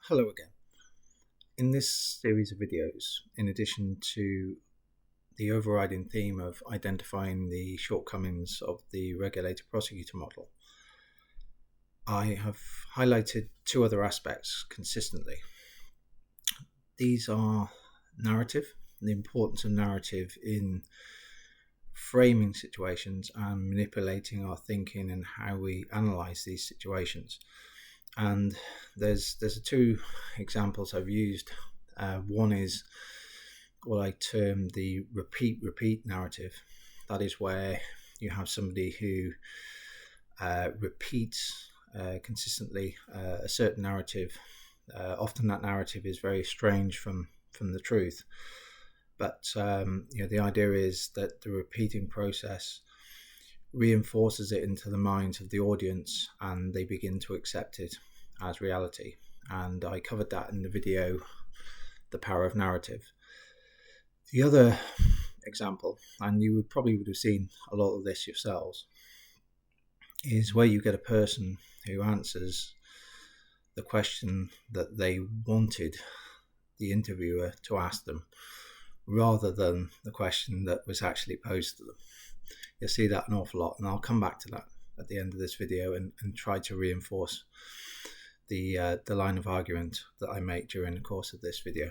Hello again. In this series of videos, in addition to the overriding theme of identifying the shortcomings of the regulator-prosecutor model, I have highlighted two other aspects consistently. These are narrative, the importance of narrative in framing situations and manipulating our thinking and how we analyze these situations. And there's two examples I've used. One is what I term the repeat narrative. That is where you have somebody who repeats consistently a certain narrative. Often that narrative is very strange from the truth, but the idea is that the repeating process reinforces it into the minds of the audience and they begin to accept it as reality. And I covered that in the video, The Power of Narrative. The other example, and you would have seen a lot of this yourselves, is where you get a person who answers the question that they wanted the interviewer to ask them, rather than the question that was actually posed to them. You'll see that an awful lot, and I'll come back to that at the end of this video and try to reinforce the line of argument that I make during the course of this video.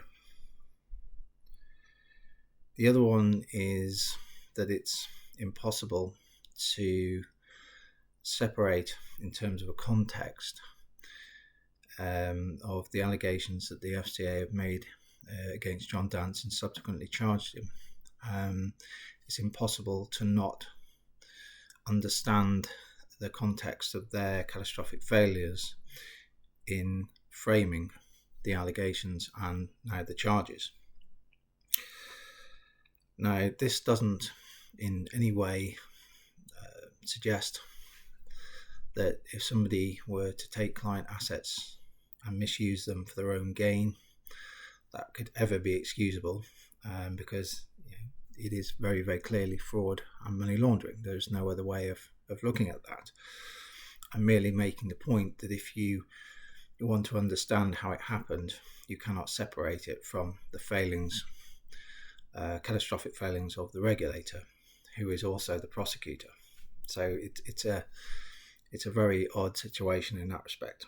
The other one is that it's impossible to separate, in terms of a context, of the allegations that the FCA have made against John Dance and subsequently charged him. It's impossible to not understand the context of their catastrophic failures in framing the allegations and now the charges. Now, this doesn't in any way suggest that if somebody were to take client assets and misuse them for their own gain, that could ever be excusable, because it is very, very clearly fraud and money laundering. There's no other way of looking at that. I'm merely making the point that if you want to understand how it happened, you cannot separate it from the failings, catastrophic failings of the regulator, who is also the prosecutor. So it's a very odd situation in that respect.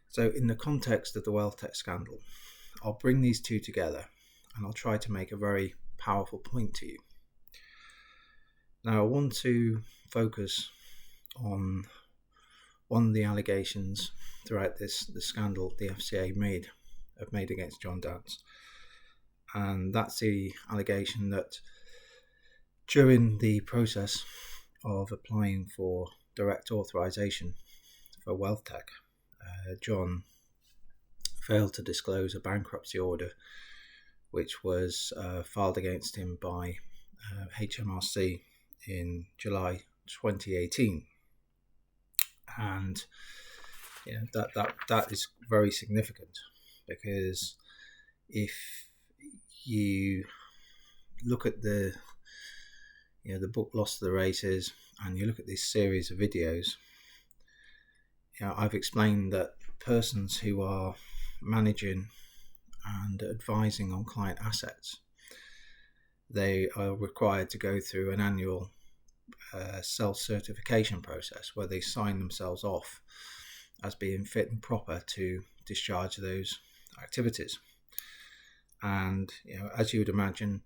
So in the context of the WealthTek scandal, I'll bring these two together and I'll try to make a very powerful point to you. Now, I want to focus on one of the allegations throughout the scandal the FCA have made against John Dance, and that's the allegation that during the process of applying for direct authorization for WealthTek, John failed to disclose a bankruptcy order which was filed against him by HMRC in July 2018. And that is very significant, because if you look at the book Lost to the Races and you look at this series of videos, I've explained that persons who are managing and advising on client assets, they are required to go through an annual self-certification process where they sign themselves off as being fit and proper to discharge those activities. And as you would imagine,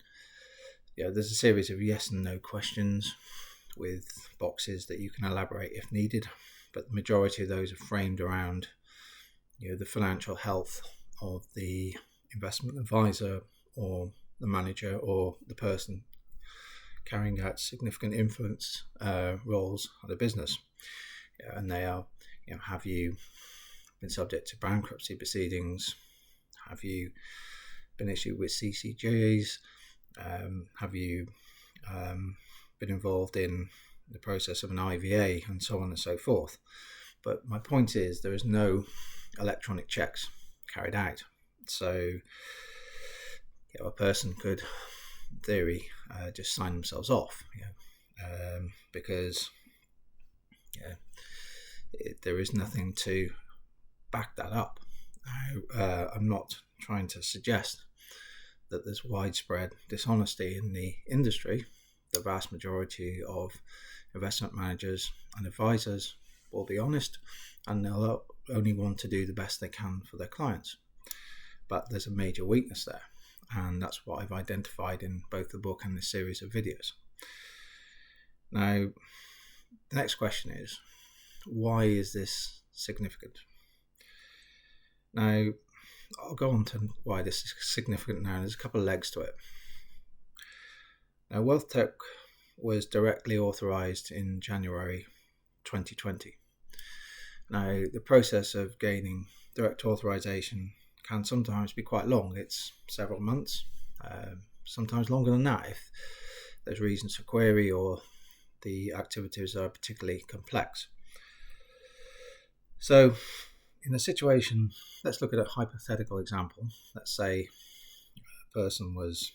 there's a series of yes and no questions with boxes that you can elaborate if needed, but the majority of those are framed around the financial health of the investment advisor or the manager or the person carrying out significant influence roles of the business. And they are, have you been subject to bankruptcy proceedings? Have you been issued with CCJs? Have you been involved in the process of an IVA, and so on and so forth? But my point is, there is no electronic checks carried out. So a person could, in theory, just sign themselves off, because there is nothing to back that up. I'm not trying to suggest that there's widespread dishonesty in the industry. The vast majority of investment managers and advisors will be honest, and they'll only want to do the best they can for their clients. But there's a major weakness there, and that's what I've identified in both the book and this series of videos. Now, the next question is, why is this significant? Now, I'll go on to why this is significant now. There's a couple of legs to it. Now, WealthTek was directly authorised in January 2020. Now, the process of gaining direct authorisation can sometimes be quite long. It's several months, sometimes longer than that if there's reasons for query or the activities are particularly complex. So, in a situation, let's look at a hypothetical example. Let's say a person was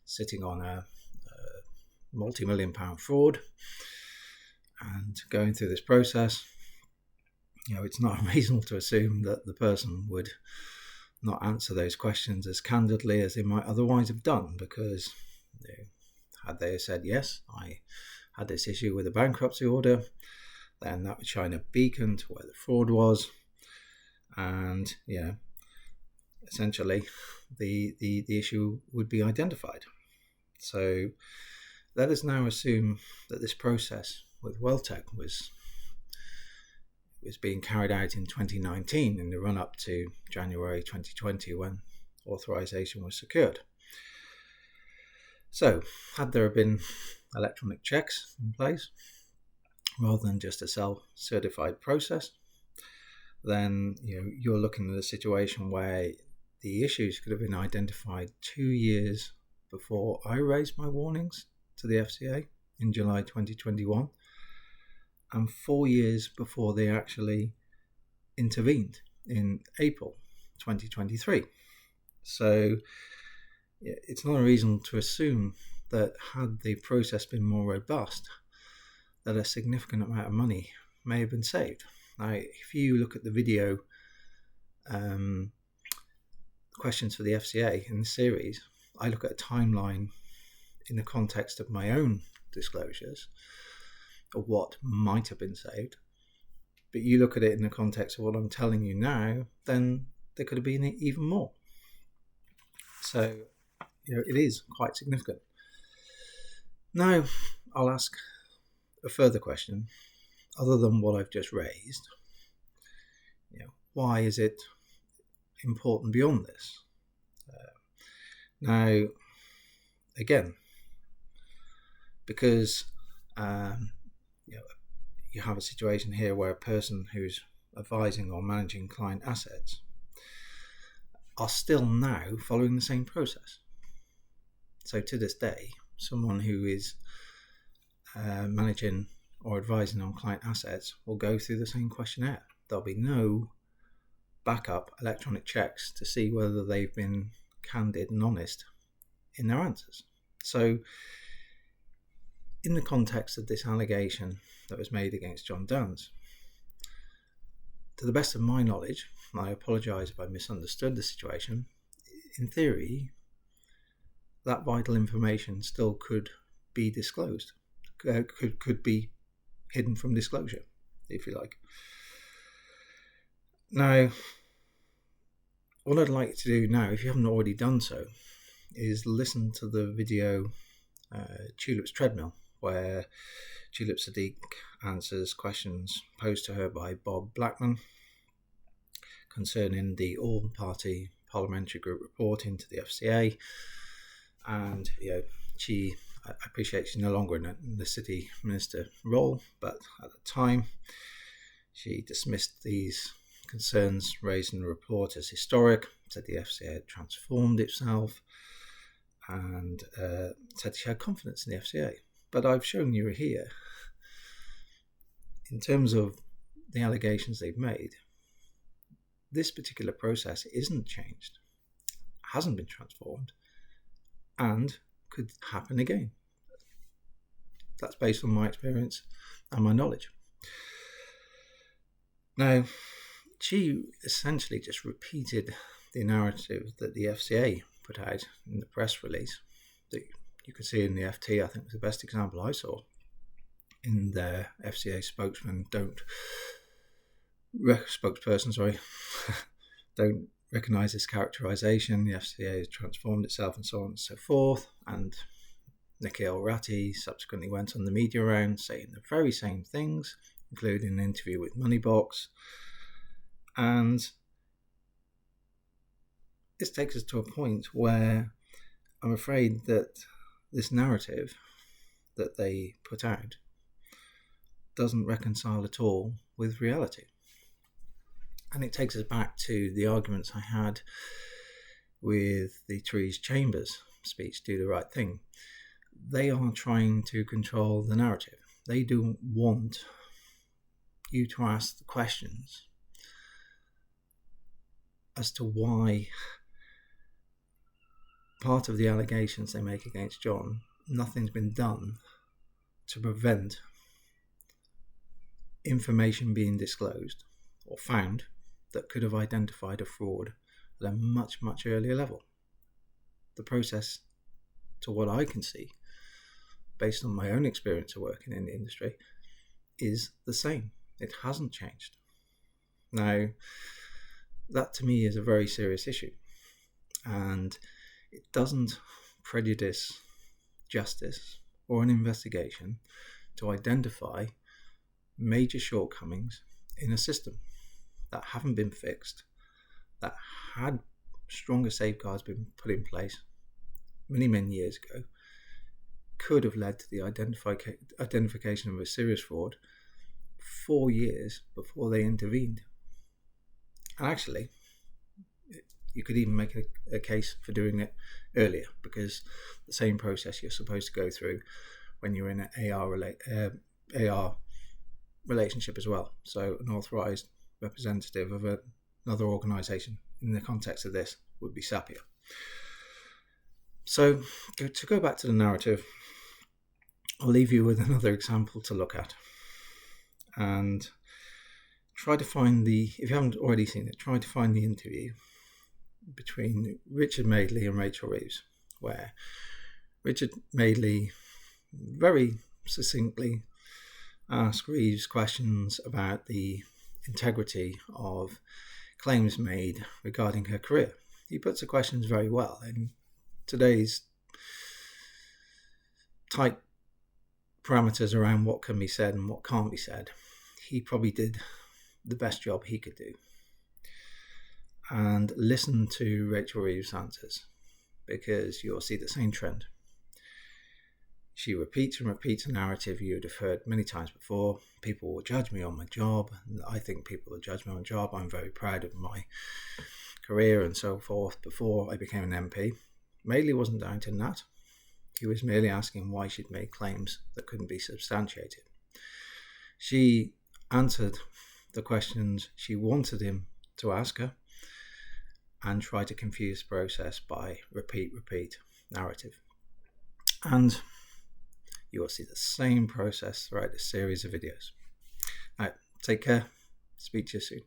sitting on a multi-million pound fraud and going through this process. It's not unreasonable to assume that the person would not answer those questions as candidly as they might otherwise have done, because had they said, yes, I had this issue with a bankruptcy order, then that would shine a beacon to where the fraud was, and essentially the issue would be identified. So let us now assume that this process with WealthTek was being carried out in 2019 in the run-up to January 2020 when authorization was secured. So, had there been electronic checks in place rather than just a self-certified process, then you're looking at a situation where the issues could have been identified 2 years before I raised my warnings to the FCA in July 2021, and 4 years before they actually intervened in April 2023. So it's not a reason to assume that had the process been more robust, that a significant amount of money may have been saved. Now, if you look at the video questions for the FCA in the series, I look at a timeline in the context of my own disclosures of what might have been saved, but you look at it in the context of what I'm telling you now, then there could have been even more. So it is quite significant. Now I'll ask a further question, other than what I've just raised. Why is it important beyond this? Now, again, because you have a situation here where a person who's advising or managing client assets are still now following the same process. So to this day, someone who is managing or advising on client assets will go through the same questionnaire. There'll be no backup electronic checks to see whether they've been candid and honest in their answers. So in the context of this allegation that was made against John Downs, to the best of my knowledge, and I apologise if I misunderstood the situation, in theory, that vital information still could be disclosed, could be hidden from disclosure, if you like. Now, what I'd like to do now, if you haven't already done so, is listen to the video Tulip's Treadmill, where Tulip Sadiq answers questions posed to her by Bob Blackman concerning the all-party parliamentary group report into the FCA. And I appreciate she's no longer in the city minister role, but at the time she dismissed these concerns raised in the report as historic, said the FCA had transformed itself, and said she had confidence in the FCA. But I've shown you here, in terms of the allegations they've made, this particular process isn't changed, hasn't been transformed, and could happen again. That's based on my experience and my knowledge. Now, she essentially just repeated the narrative that the FCA put out in the press release that you could see in the FT. I think was the best example I saw in their FCA spokesperson don't recognise this characterisation. The FCA has transformed itself and so on and so forth. And Nikhil Ratti subsequently went on the media round saying the very same things, including an interview with Moneybox. And this takes us to a point where I'm afraid that this narrative that they put out doesn't reconcile at all with reality. And it takes us back to the arguments I had with the Therese Chambers speech, Do the Right Thing. They are trying to control the narrative. They don't want you to ask the questions as to why part of the allegations they make against John, nothing's been done to prevent information being disclosed or found that could have identified a fraud at a much, much earlier level. The process, to what I can see, based on my own experience of working in the industry, is the same. It hasn't changed. Now, that to me is a very serious issue, and it doesn't prejudice justice or an investigation to identify major shortcomings in a system that haven't been fixed, that had stronger safeguards been put in place many, many years ago, could have led to the identification of a serious fraud 4 years before they intervened. And actually, you could even make a case for doing it earlier, because the same process you're supposed to go through when you're in an AR relationship as well. So an authorised representative of another organisation in the context of this would be Sapia. So to go back to the narrative, I'll leave you with another example to look at, and try to find if you haven't already seen it, try to find the interview between Richard Madeley and Rachel Reeves, where Richard Madeley very succinctly asked Reeves questions about the integrity of claims made regarding her career. He puts the questions very well. In today's tight parameters around what can be said and what can't be said, he probably did the best job he could do. And listen to Rachel Reeves' answers, because you'll see the same trend. She repeats and repeats a narrative you would have heard many times before. People will judge me on my job. I think people will judge me on my job. I'm very proud of my career and so forth before I became an MP. Madeley wasn't doubting that. He was merely asking why she'd made claims that couldn't be substantiated. She answered the questions she wanted him to ask her and tried to confuse the process by repeat narrative. And you will see the same process throughout this series of videos. All right, take care. Speak to you soon.